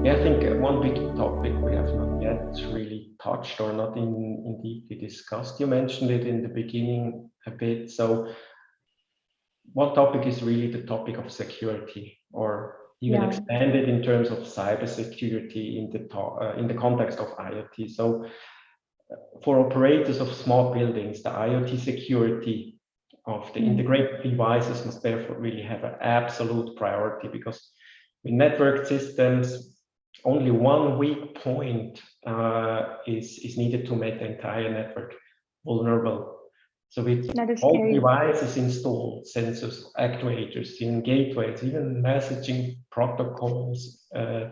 Yeah, I think one big topic we have not yet really touched or not in deeply discussed. You mentioned it in the beginning a bit. So one topic is really the topic of security, or even Yeah, expanded in terms of cybersecurity in the context of IoT. So for operators of smart buildings, the IoT security of the integrated devices must therefore really have an absolute priority, because in network systems, only one weak point is needed to make the entire network vulnerable. So with that is all scary. devices installed, sensors, actuators, even gateways, even messaging protocols, uh,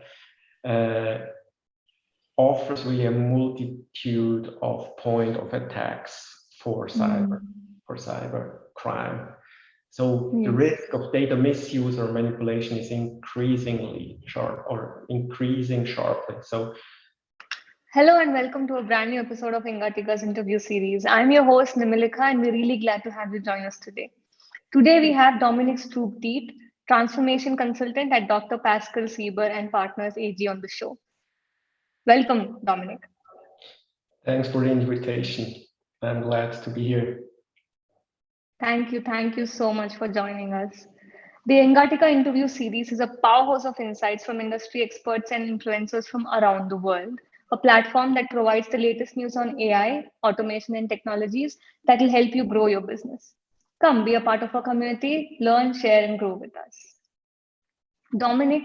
offers really a multitude of point of attacks for cyber crime. So the Yes. risk of data misuse or manipulation is increasing sharply. So Hello and welcome to a brand new episode of Engatica's interview series. I'm your host Nimilika and we're really glad to have you join us today. Today we have Dominik Strub-Tiedt, transformation consultant at Dr. Pascal Sieber and Partners AG on the show. Welcome, Dominik. thanks for the invitation. I'm glad to be here. Thank you so much for joining us. The Engatica interview series is a powerhouse of insights from industry experts and influencers from around the world, a platform that provides the latest news on AI, automation, and technologies that will help you grow your business. Come be a part of our community, learn, share, and grow with us. Dominic,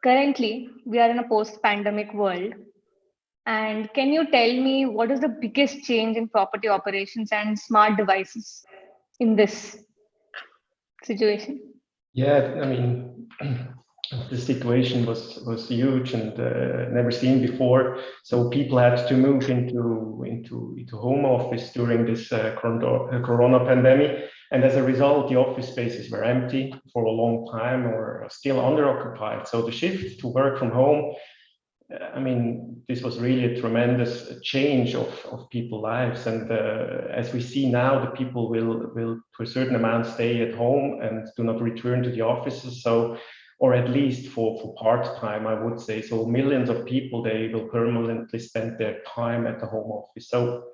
currently we are in a post pandemic world. And can you tell me what is the biggest change in property operations and smart devices in this situation? Yeah, I mean, the situation was huge and never seen before. So people had to move into home office during this corona pandemic, and as a result, the office spaces were empty for a long time or still underoccupied. So the shift to work from home, I mean, this was really a tremendous change of people's lives. And as we see now, the people will to a certain amount stay at home and do not return to the offices. So, or at least for part-time, I would say. So millions of people, they will permanently spend their time at the home office. So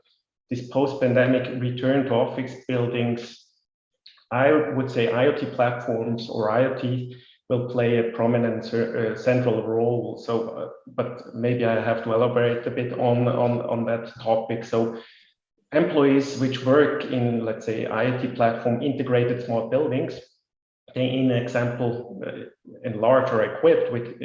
this post-pandemic return to office buildings, I would say IoT platforms or IoT will play a prominent central role. So, but maybe I have to elaborate a bit on that topic. So, employees which work in, let's say, IoT platform integrated smart buildings, they, in example, enlarged or equipped with,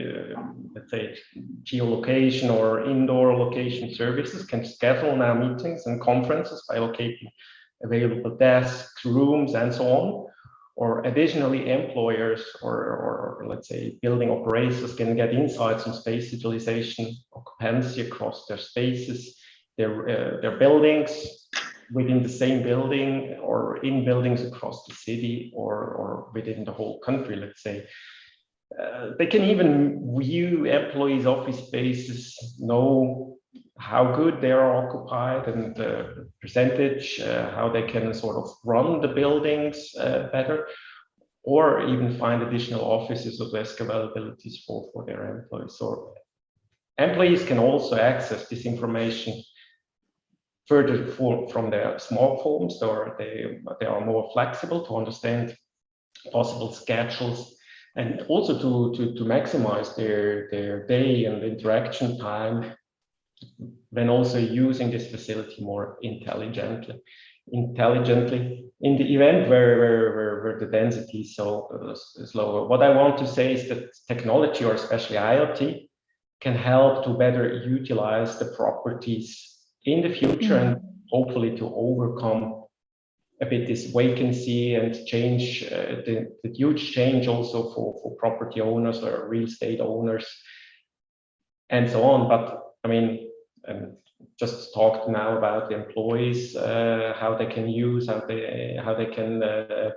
let's say, geolocation or indoor location services, can schedule now meetings and conferences by locating available desks, rooms, and so on. Or additionally, employers or let's say building operators can get insights on space utilization, occupancy across their spaces, their buildings, within the same building or in buildings across the city or within the whole country, let's say. They can even view employees' office spaces, know how good they are occupied and the percentage, how they can sort of run the buildings better, or even find additional offices or desk availabilities for their employees. So employees can also access this information further from their smartphones, or they are more flexible to understand possible schedules and also to maximize their day and interaction time when also using this facility more intelligently in the event where the density is lower. What I want to say is that technology, or especially IoT, can help to better utilize the properties in the future and hopefully to overcome a bit this vacancy and change the huge change also for property owners or real estate owners and so on. But I mean, just talked now about the employees, how they can use, how they can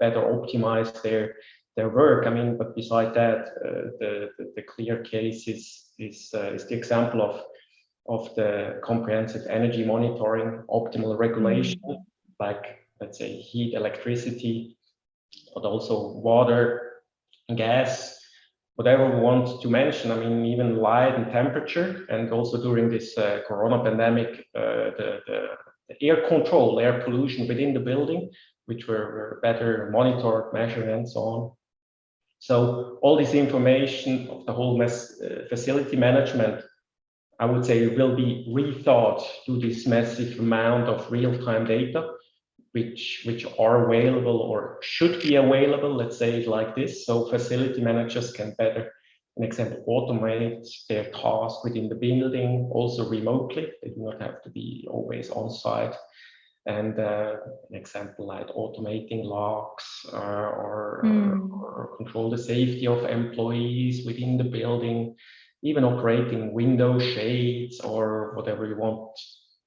better optimize their work. I mean, but beside that, the clear case is the example of the comprehensive energy monitoring, optimal regulation, like let's say heat, electricity, but also water, gas, whatever we want to mention. I mean, even light and temperature, and also during this Corona pandemic, the air control, air pollution within the building, which were better monitored, measured, and so on. So all this information of the whole facility management, I would say, will be rethought to this massive amount of real-time data, which are available or should be available, let's say it like this. So facility managers can better, an example, automate their task within the building, also remotely. They do not have to be always on site. And an example like automating locks or control the safety of employees within the building, even operating window shades or whatever you want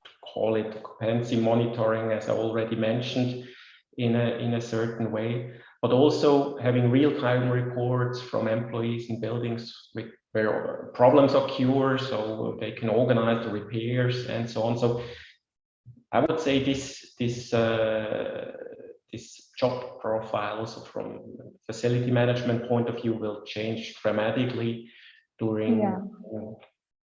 to call it, occupancy monitoring, as I already mentioned, in a certain way, but also having real-time reports from employees in buildings where problems occur, so they can organize the repairs and so on. So I would say this job profile, also from facility management point of view, will change dramatically during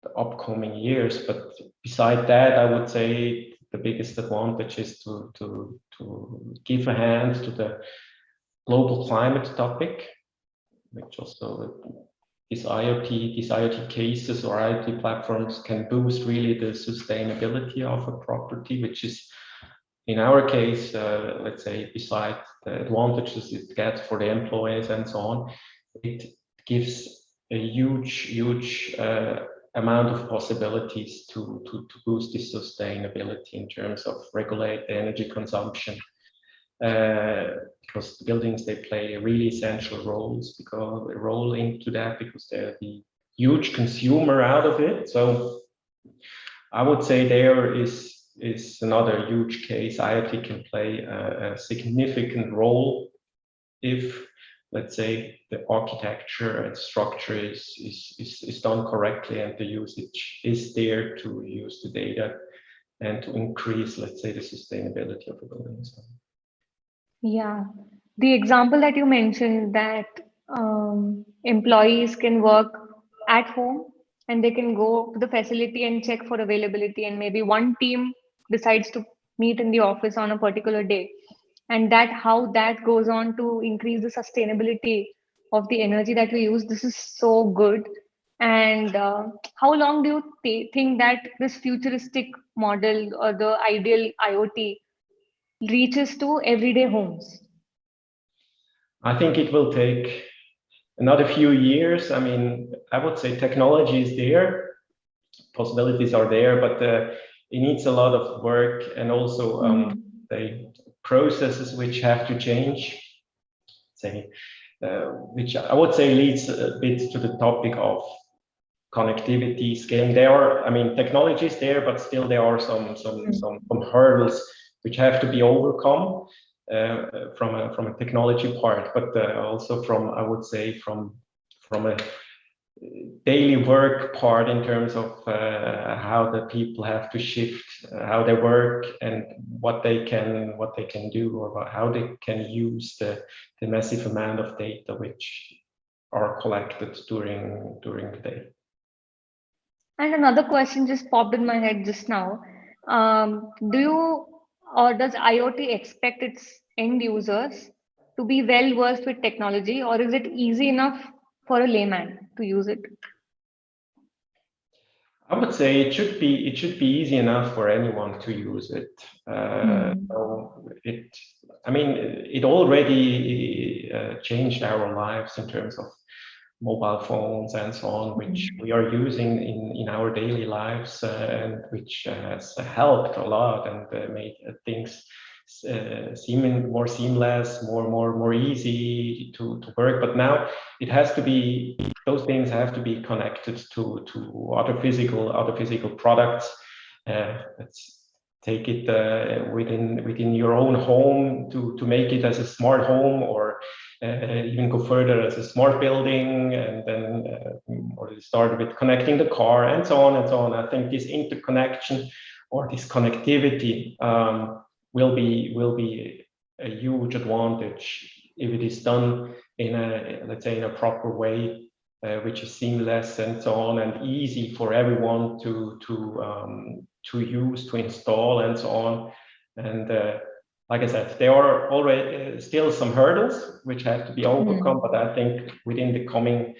the upcoming years. But beside that, I would say the biggest advantage is to give a hand to the global climate topic, which also these IoT cases or IoT platforms can boost really the sustainability of a property, which is, in our case, let's say, beside the advantages it gets for the employees and so on, it gives a huge amount of possibilities to boost this sustainability in terms of regulate the energy consumption. Because the buildings, they play really essential roles into that, because they're the huge consumer out of it. So I would say there is another huge case. IoT can play a significant role if, let's say, the architecture and structure is done correctly and the usage is there to use the data and to increase, let's say, the sustainability of the buildings. Yeah, the example that you mentioned, that employees can work at home and they can go to the facility and check for availability, and maybe one team decides to meet in the office on a particular day, and that how that goes on to increase the sustainability of the energy that we use. This is so good. And how long do you think that this futuristic model or the ideal IoT reaches to everyday homes? I think it will take another few years. I mean, I would say technology is there, possibilities are there, but it needs a lot of work, and also the processes which have to change, say, which I would say leads a bit to the topic of connectivity, scaling. I mean, technology is there, but still there are some hurdles which have to be overcome from a technology part, but also from, I would say, from a daily work part, in terms of how the people have to shift how they work and what they can do, or how they can use the massive amount of data which are collected during the day. And another question just popped in my head just now. Do you, or does IoT expect its end users to be well versed with technology, or is it easy enough for a layman to use it? I would say it should be easy enough for anyone to use it. So it already changed our lives in terms of mobile phones and so on, which we are using in our daily lives, and which has helped a lot and made things seem more seamless, more easy to work. But now it has to be, those things have to be connected to other physical products. Let's take it within your own home to make it as a smart home, or even go further as a smart building, and then or start with connecting the car, and so on and so on. I think this interconnection or this connectivity will be a huge advantage if it is done in a, let's say, in a proper way, which is seamless and so on, and easy for everyone to use, to install, and so on. And like I said, there are already still some hurdles which have to be overcome, but I think within the coming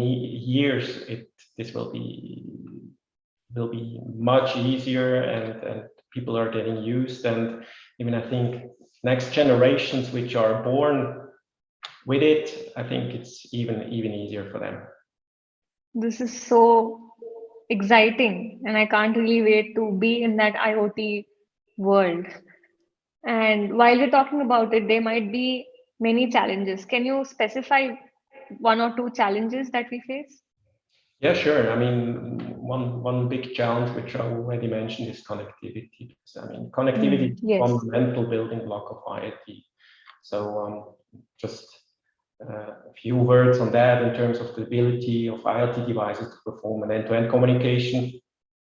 years, this will be much easier, and people are getting used. And even I think next generations which are born with it, I think it's even easier for them. This is so exciting, and I can't really wait to be in that IoT world. And while we're talking about it, there might be many challenges. Can you specify one or two challenges that we face? Yeah, sure. I mean, one big challenge which I already mentioned is connectivity. Because, I mean, connectivity is a fundamental building block of IoT. So just a few words on that in terms of the ability of IoT devices to perform an end-to-end communication.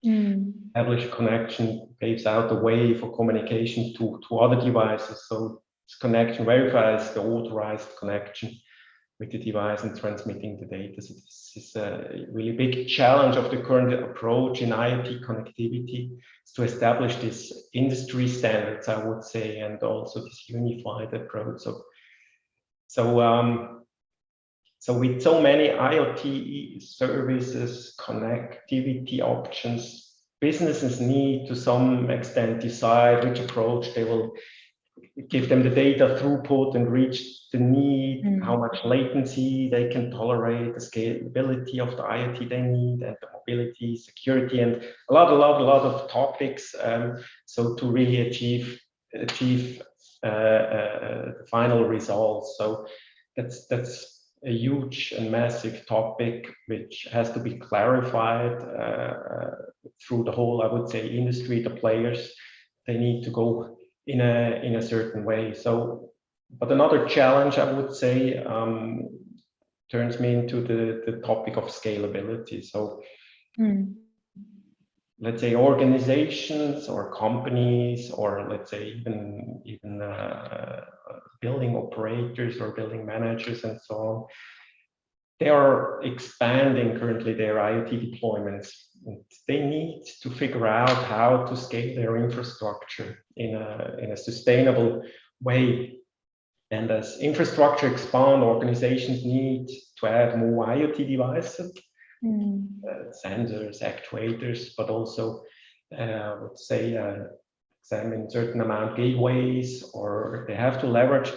Established connection paves out the way for communication to other devices. So this connection verifies the authorized connection with the device and transmitting the data. So this is a really big challenge of the current approach in IoT connectivity, is to establish this industry standards, I would say, and also this unified approach. So with so many IoT services, connectivity options, businesses need to some extent decide which approach they will give them the data throughput and reach the need, how much latency they can tolerate, the scalability of the IoT they need, and the mobility, security, and a lot of topics. So to really achieve the final results. So that's a huge and massive topic which has to be clarified through the whole, I would say, industry. The players, they need to go in a certain way. So, but another challenge, I would say, turns me into the topic of scalability. So let's say organizations or companies, or let's say even building operators or building managers and so on, they are expanding currently their IoT deployments. They need to figure out how to scale their infrastructure in a sustainable way. And as infrastructure expand, organizations need to add more IoT devices, sensors, actuators, but also, let's say, examine certain amount gateways, or they have to leverage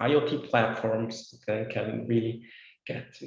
IoT platforms that can really get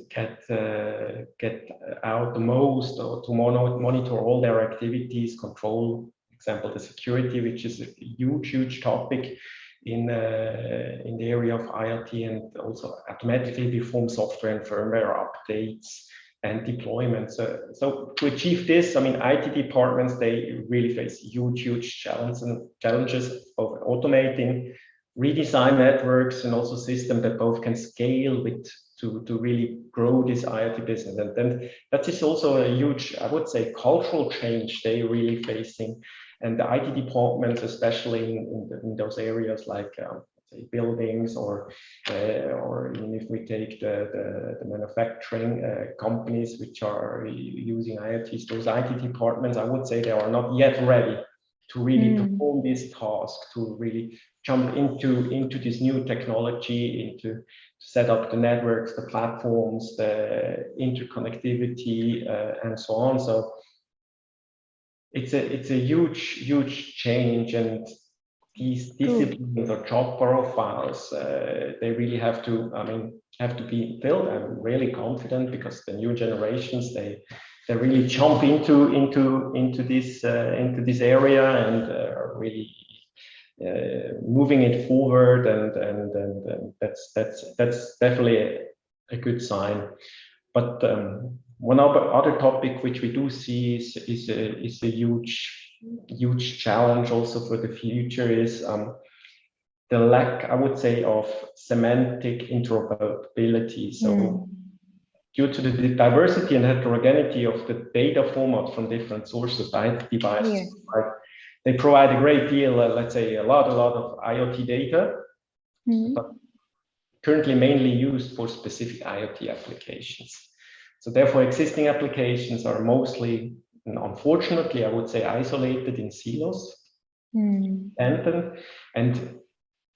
out the most, or to monitor all their activities, control, for example, the security, which is a huge topic in the area of IoT, and also automatically perform software and firmware updates and deployments. So to achieve this, I mean, IT departments, they really face huge challenges of automating, redesign networks, and also systems that both can scale with to really grow this IoT business. And then that is also a huge, I would say, cultural change they're really facing. And the IT departments, especially in those areas like say buildings, or even if we take the manufacturing companies which are using IoTs, those IT departments, I would say they are not yet ready to really perform this task, to really jump into this new technology, into set up the networks, the platforms, the interconnectivity, and so on. So it's a huge change, and these disciplines or job profiles, they really have to be built. I'm really confident, because the new generations, they really jump into this area, and are really moving it forward, and that's definitely a good sign. But one other topic which we do see is a huge challenge also for the future, is the lack, I would say, of semantic interoperability. So due to the diversity and heterogeneity of the data format from different sources, IoT devices, they provide a great deal, let's say a lot of IoT data, but currently mainly used for specific IoT applications. So therefore, existing applications are mostly, unfortunately, I would say, isolated in silos. And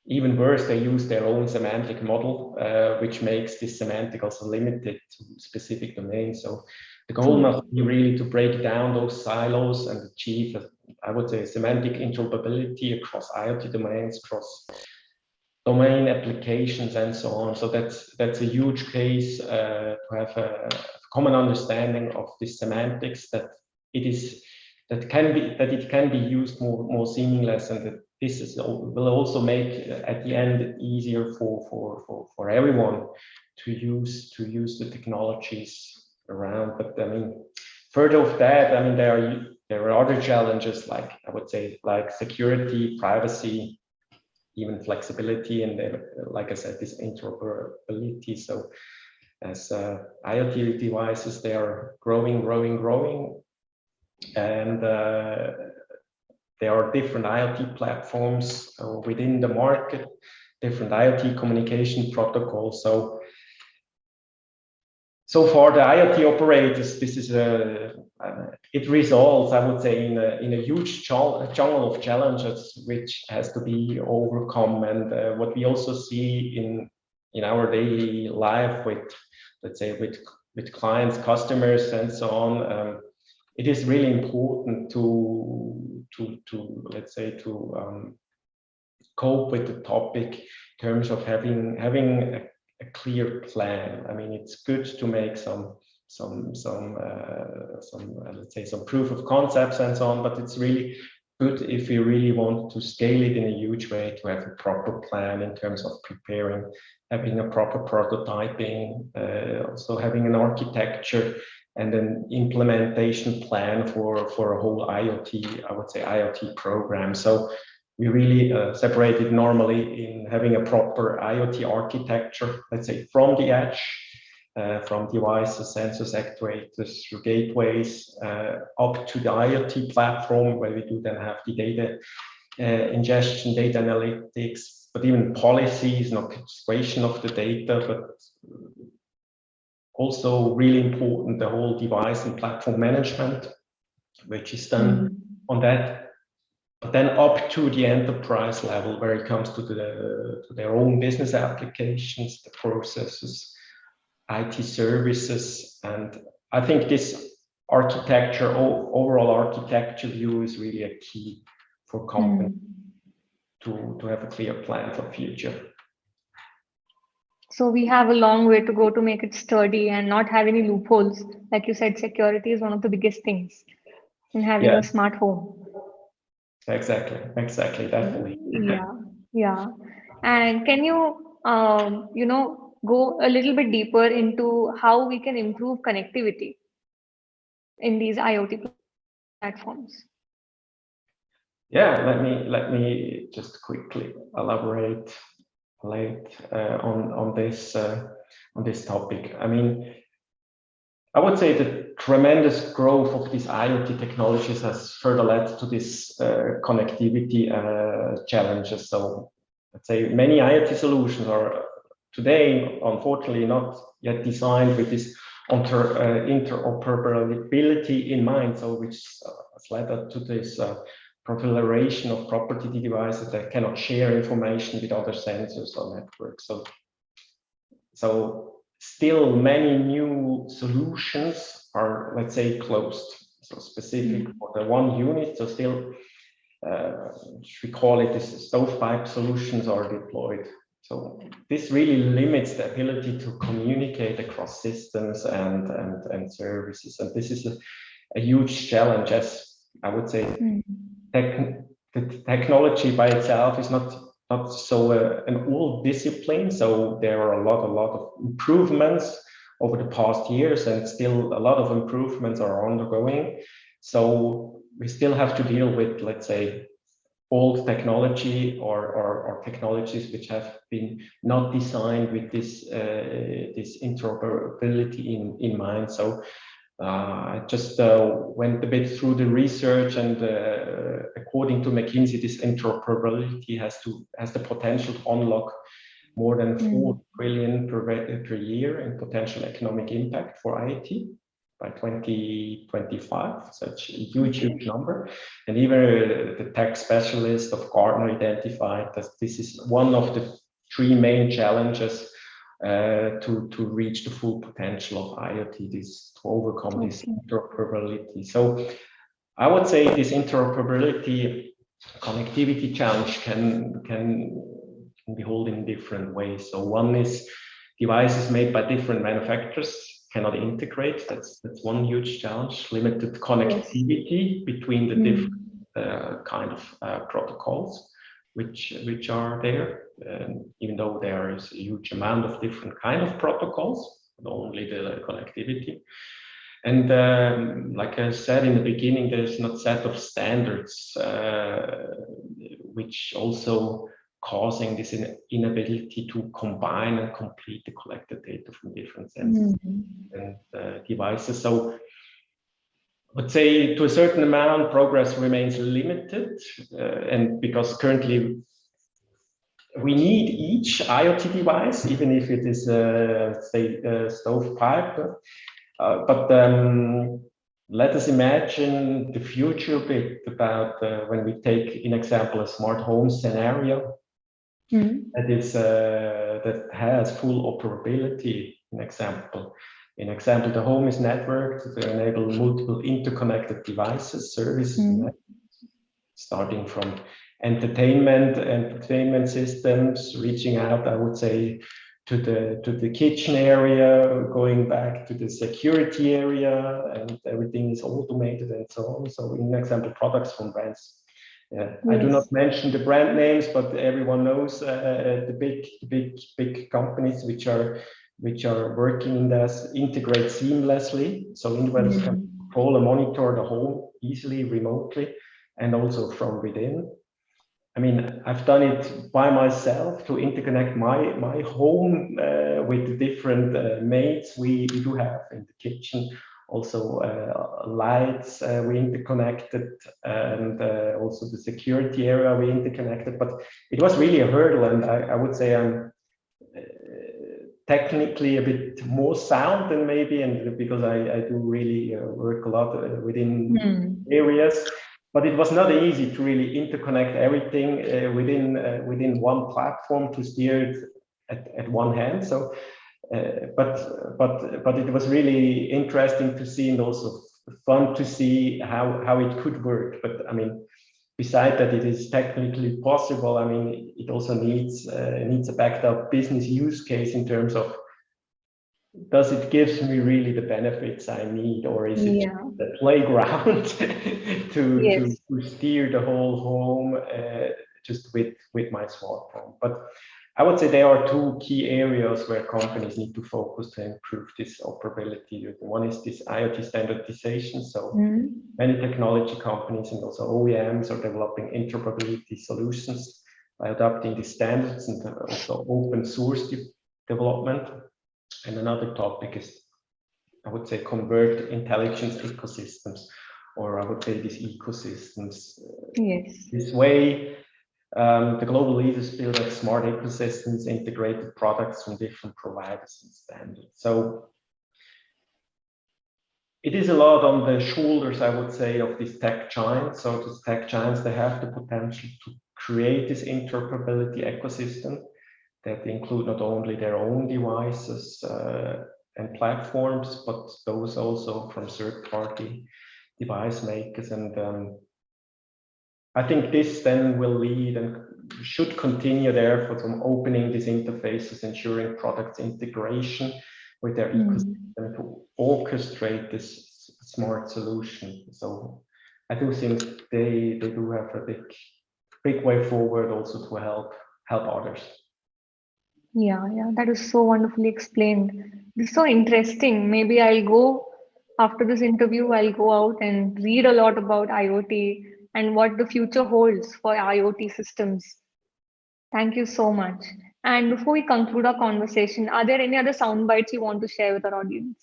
even worse, they use their own semantic model, which makes this semantic also limited to specific domains. So the goal must be really to break down those silos and achieve, I would say, semantic interoperability across IoT domains, across domain applications, and so on. So that's a huge case to have a common understanding of the semantics, that it can be used more seamless, and that this will also make at the end easier for everyone to use the technologies around. But I mean, further of that, I mean, there are other challenges, like I would say, like security, privacy, even flexibility, and like I said, this interoperability. So as IoT devices, they are growing, and there are different IoT platforms within the market, different IoT communication protocols. So far, the IoT operators, this is it results, I would say, in a huge jungle of challenges which has to be overcome. And what we also see in our daily life with, let's say, with clients, customers, and so on, it is really important to let's say, to cope with the topic in terms of having a clear plan. I mean, it's good to make some let's say, some proof of concepts and so on, but it's really good if you really want to scale it in a huge way, to have a proper plan in terms of preparing, having a proper prototyping, also having an architecture and an implementation plan for a whole IoT, I would say, IoT program. So we really separate it normally in having a proper IoT architecture, let's say, from the edge, from devices, sensors, actuators, through gateways, up to the IoT platform, where we do then have the data ingestion, data analytics, but even policies, not orchestration of the data, but also really important, the whole device and platform management, which is done on that. But then up to the enterprise level, where it comes to their own business applications, the processes, IT services. And I think this architecture, overall architecture view, is really a key for companies to have a clear plan for the future. So we have a long way to go to make it sturdy and not have any loopholes. Like you said, security is one of the biggest things in having a smart home. Exactly, definitely. Yeah. And can you, go a little bit deeper into how we can improve connectivity in these IoT platforms? Yeah, let me just quickly elaborate on this topic. I mean, I would say the tremendous growth of these IoT technologies has further led to this connectivity challenges. So let's say many IoT solutions are today, unfortunately, not yet designed with this interoperability in mind, so which has led to this proliferation of property devices that cannot share information with other sensors or networks. So still many new solutions are, let's say, closed, so specific for the one unit. So still, we call it this stovepipe solutions are deployed. So this really limits the ability to communicate across systems and services. And this is a huge challenge, as I would say. The technology by itself is not so an old discipline. So there are a lot of improvements over the past years, and still a lot of improvements are ongoing. So we still have to deal with, let's say, old technology or technologies which have been not designed with this interoperability in mind. So I just went a bit through the research, and according to McKinsey, this interoperability has the potential to unlock more than 4 trillion per year in potential economic impact for IoT by 2025, such a huge number. And even the tech specialist of Gartner identified that this is one of the 3 main challenges to reach the full potential of IoT, this to overcome this interoperability. So I would say this interoperability connectivity challenge can be held in different ways. So one is devices made by different manufacturers cannot integrate. That's one huge challenge. Limited connectivity between the different kind of protocols which are there, even though there is a huge amount of different kind of protocols, not only the connectivity. And like I said in the beginning, there's not set of standards, which also causing this inability to combine and complete the collected data from different sensors and devices. So I would say to a certain amount, progress remains limited, and because currently we need each IoT device, even if it is, say, a stovepipe. But let us imagine the future bit about when we take, in example, a smart home scenario that is that has full operability. In example, the home is networked to enable multiple interconnected devices, services, starting from entertainment systems, reaching out, I would say, to the kitchen area, going back to the security area, and everything is automated and so on. So, in example, products from brands. I do not mention the brand names, but everyone knows the big companies which are working in this, integrate seamlessly. So individuals can control and monitor the home easily, remotely, and also from within. I mean, I've done it by myself to interconnect my home with the different mates we do have in the kitchen. Also lights we interconnected, and also the security area we interconnected. But it was really a hurdle, and I would say I'm technically a bit more sound than maybe, and because I do really work a lot within areas. But it was not easy to really interconnect everything within one platform to steer it at one hand. So, but it was really interesting to see, and also fun to see how it could work. But I mean, beside that, it is technically possible. I mean, it also needs a backed up business use case in terms of, does it give me really the benefits I need, or is it the playground to steer the whole home just with my smartphone? But I would say there are 2 key areas where companies need to focus to improve this operability. One is this IoT standardization. So many technology companies and also OEMs are developing interoperability solutions by adopting the standards and also open source development. And another topic is, I would say, convert intelligence ecosystems, or I would say these ecosystems. This way, the global leaders build up smart ecosystems, integrated products from different providers and standards. So it is a lot on the shoulders, I would say, of these tech giants. So these tech giants, they have the potential to create this interoperability ecosystem that include not only their own devices and platforms, but those also from third-party device makers. And I think this then will lead and should continue therefore from opening these interfaces, ensuring products integration with their ecosystem to orchestrate this smart solution. So I do think they do have a big way forward also to help others. Yeah, that is so wonderfully explained. This is so interesting. Maybe I'll go after this interview, I'll go out and read a lot about IoT and what the future holds for IoT systems. Thank you so much. And before we conclude our conversation, are there any other sound bites you want to share with our audience?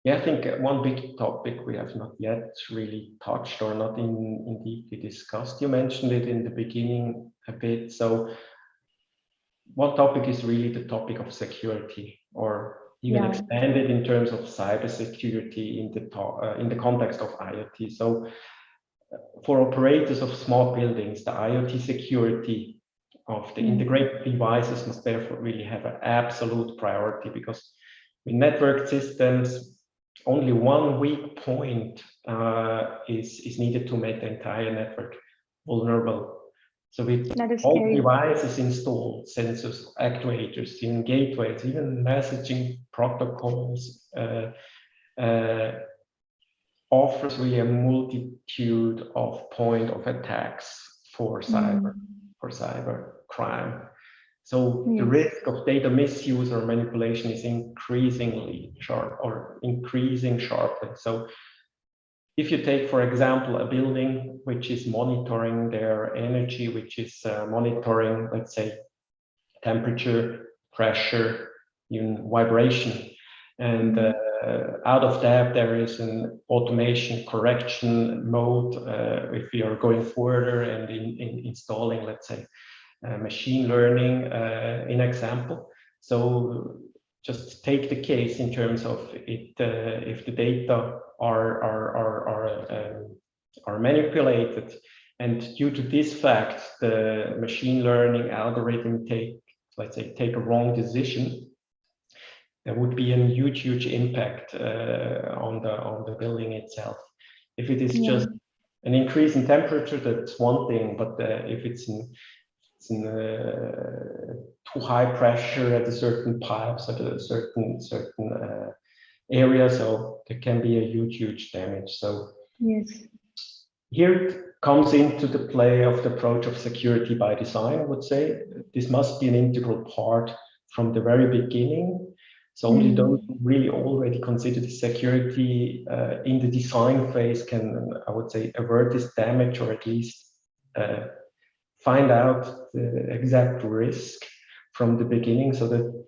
Yeah, I think one big topic we have not yet really touched or not in deeply discussed. You mentioned it in the beginning a bit. So one topic is really the topic of security, or even expanded in terms of cybersecurity in the context of IoT. So for operators of smart buildings, the IoT security of the integrated devices must therefore really have an absolute priority, because with networked systems, only one weak point is needed to make the entire network vulnerable. So with all devices installed, sensors, actuators, even gateways, even messaging protocols, offers really a multitude of point of attacks for cyber crime. So the risk of data misuse or manipulation is increasing sharply. So if you take, for example, a building which is monitoring their energy, which is monitoring, let's say, temperature, pressure, even vibration, and out of that there is an automation correction mode if we are going further and in installing, let's say, machine learning in example. So just take the case in terms of it, if the data are manipulated, and due to this fact the machine learning algorithm take a wrong decision, there would be a huge impact on the building itself. If it is just an increase in temperature, that's one thing, but if it's in too high pressure at a certain pipes at a certain area, so there can be a huge damage. So here it comes into the play of the approach of security by design. I would say this must be an integral part from the very beginning. So only those who really already consider the security in the design phase can, I would say, avert this damage, or at least find out the exact risk from the beginning, so that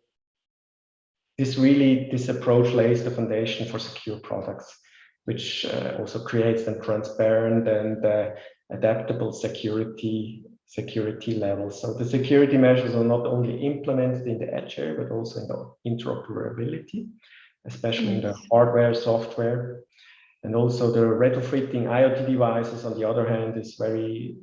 this approach lays the foundation for secure products, which also creates them transparent and adaptable security levels. So the security measures are not only implemented in the edge area, but also in the interoperability, especially in the hardware, software, and also the retrofitting IoT devices. On the other hand, is very,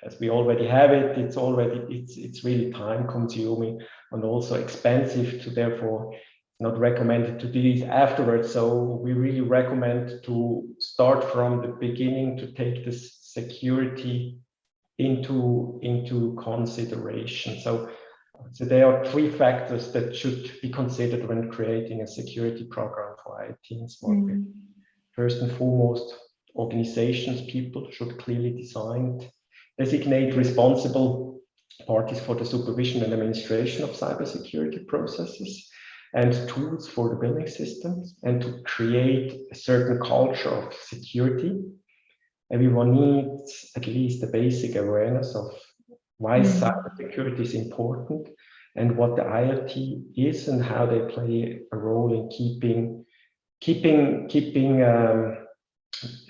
as we already have it, it's really time consuming and also expensive, to therefore not recommended to do this afterwards. So we really recommend to start from the beginning to take this security into consideration. So there are three factors that should be considered when creating a security program for IoT and smart buildings. First and foremost, organizations, people should clearly designate responsible parties for the supervision and administration of cybersecurity processes and tools for the building systems, and to create a certain culture of security. Everyone needs at least a basic awareness of why cybersecurity is important and what the IoT is and how they play a role in keeping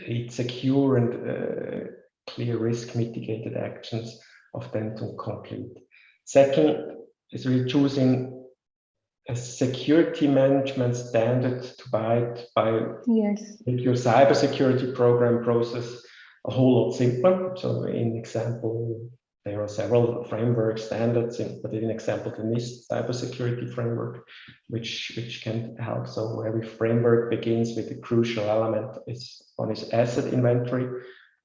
it secure and clear risk mitigated actions of them to complete. Second is really choosing a security management standard to make your cybersecurity program process a whole lot simpler. So in example, there are several framework standards, but in example, the NIST cybersecurity framework, which can help. So every framework begins with a crucial element. One is asset inventory,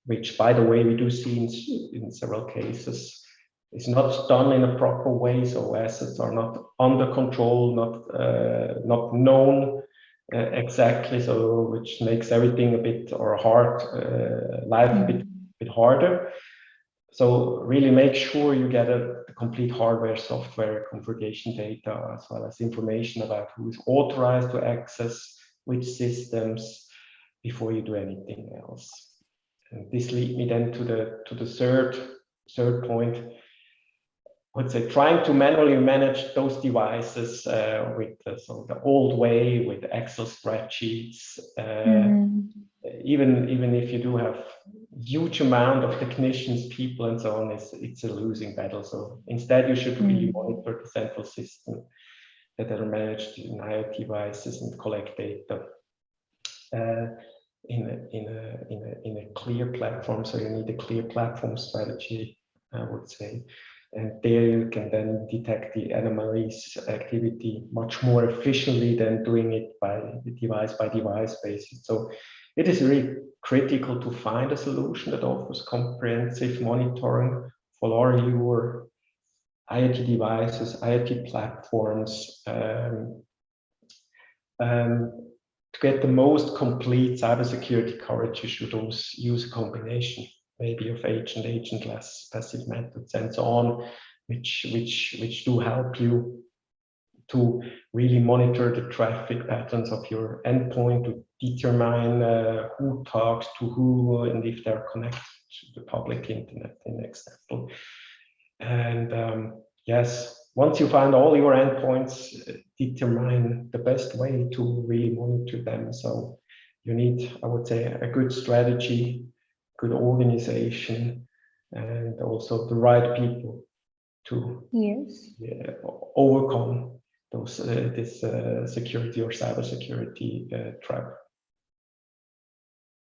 which, by the way, we do see in several cases is not done in a proper way. So assets are not under control, not known exactly. So which makes everything a bit, or life a bit harder. So really make sure you get the complete hardware, software configuration data, as well as information about who is authorized to access which systems before you do anything else. And this leads me then to the third point. I would say trying to manually manage those devices with the old way, with Excel spreadsheets. Even if you do have huge amount of technicians, people, and so on, it's a losing battle. So instead, you should really monitor the central system that are managed in IoT devices and collect data in a clear platform. So you need a clear platform strategy, I would say. And there you can then detect the anomalies activity much more efficiently than doing it by device basis. So it is really critical to find a solution that offers comprehensive monitoring for all your IoT devices, IoT platforms, to get the most complete cybersecurity coverage. You should also use a combination, maybe of agent, agentless, passive methods, and so on, which do help you to really monitor the traffic patterns of your endpoint, to determine who talks to who and if they're connected to the public internet, in example. And yes, once you find all your endpoints, determine the best way to really monitor them. So you need, I would say, a good strategy, good organization, and also the right people to overcome those this security or cybersecurity trap.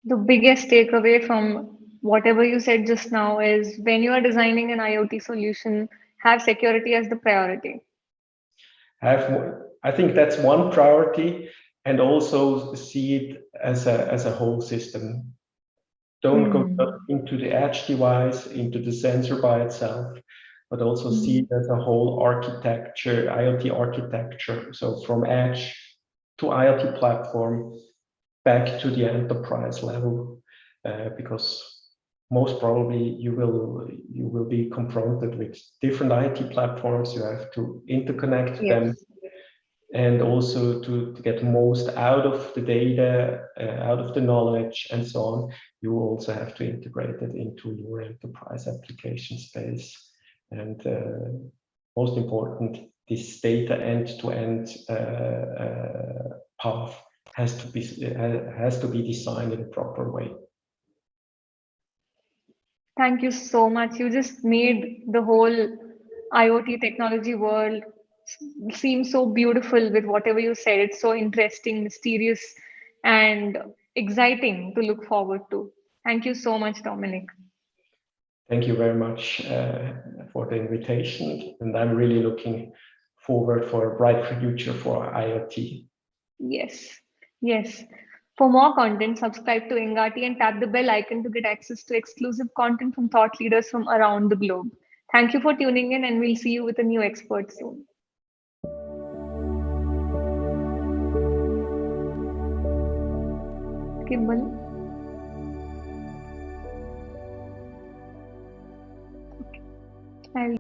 The biggest takeaway from whatever you said just now is when you are designing an IoT solution, have security as the priority. I think that's one priority, and also see it as a whole system. Don't go into the edge device, into the sensor by itself, but also see it as a whole architecture, IoT architecture. So from edge to IoT platform, back to the enterprise level, because most probably you will be confronted with different IT platforms. You have to interconnect them, and also to get most out of the data, out of the knowledge, and so on. You also have to integrate it into your enterprise application space. And most important, this data end-to-end path has to be designed in a proper way. Thank you so much. You just made the whole IoT technology world seem so beautiful with whatever you said. It's so interesting, mysterious, and exciting to look forward to. Thank you so much, Dominik. Thank you very much for the invitation, and I'm really looking forward for a bright future for IoT. Yes, yes. For more content, subscribe to Engati and tap the bell icon to get access to exclusive content from thought leaders from around the globe. Thank you for tuning in, and we'll see you with a new expert soon. Kimball. Okay.